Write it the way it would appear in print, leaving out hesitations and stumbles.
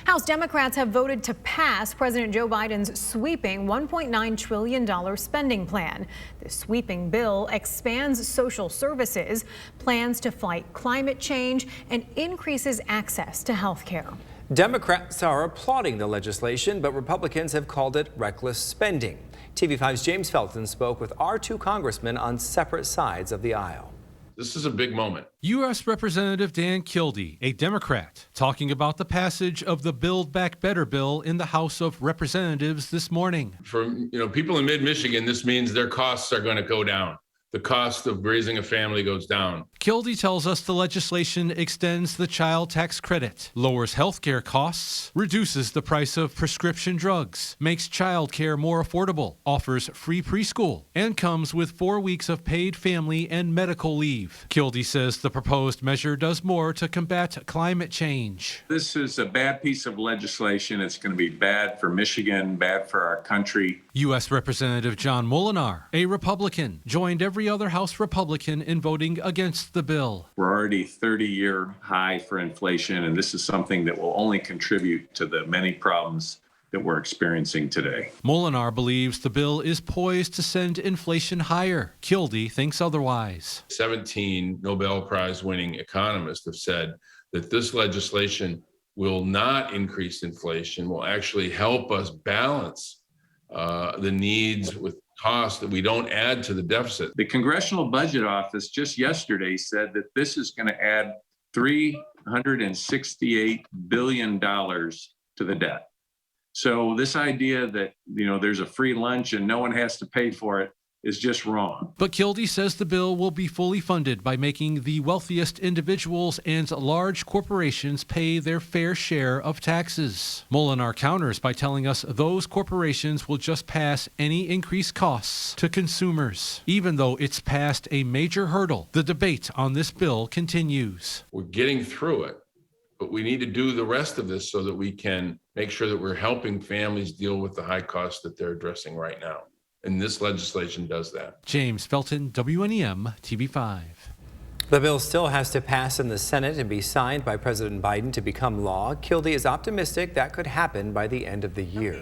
House Democrats have voted to pass President Joe Biden's sweeping $1.9 trillion spending plan. The sweeping bill expands social services, plans to fight climate change, and increases access to health care. Democrats are applauding the legislation, but Republicans have called it reckless spending. TV5's James Felton spoke with our two congressmen on separate sides of the aisle. This is a big moment. U.S. Representative Dan Kildee, a Democrat, talking about the passage of the Build Back Better bill in the House of Representatives this morning. For people in mid-Michigan, this means their costs are going to go down. The cost of raising a family goes down. Kildee tells us the legislation extends the child tax credit, lowers health care costs, reduces the price of prescription drugs, makes child care more affordable, offers free preschool, and comes with 4 weeks of paid family and medical leave. Kildee says the proposed measure does more to combat climate change. This is a bad piece of legislation. It's going to be bad for Michigan, bad for our country. U.S. Representative John Moolenaar, a Republican, joined every other House Republican in voting against the bill. We're already 30-year high for inflation, and this is something that will only contribute to the many problems that we're experiencing today. Moolenaar believes the bill is poised to send inflation higher. Kildee thinks otherwise. 17 Nobel Prize-winning economists have said that this legislation will not increase inflation, will actually help us balance the needs with costs that we don't add to the deficit. The Congressional Budget Office just yesterday said that this is going to add $368 billion to the debt. So this idea that, there's a free lunch and no one has to pay for it is just wrong. But Kildee says the bill will be fully funded by making the wealthiest individuals and large corporations pay their fair share of taxes. Moolenaar counters by telling us those corporations will just pass any increased costs to consumers. Even though it's past a major hurdle, the debate on this bill continues. We're getting through it, but we need to do the rest of this so that we can make sure that we're helping families deal with the high costs that they're addressing right now. And this legislation does that. James Felton, WNEM, TV5. The bill still has to pass in the Senate and be signed by President Biden to become law. Kildee is optimistic that could happen by the end of the year.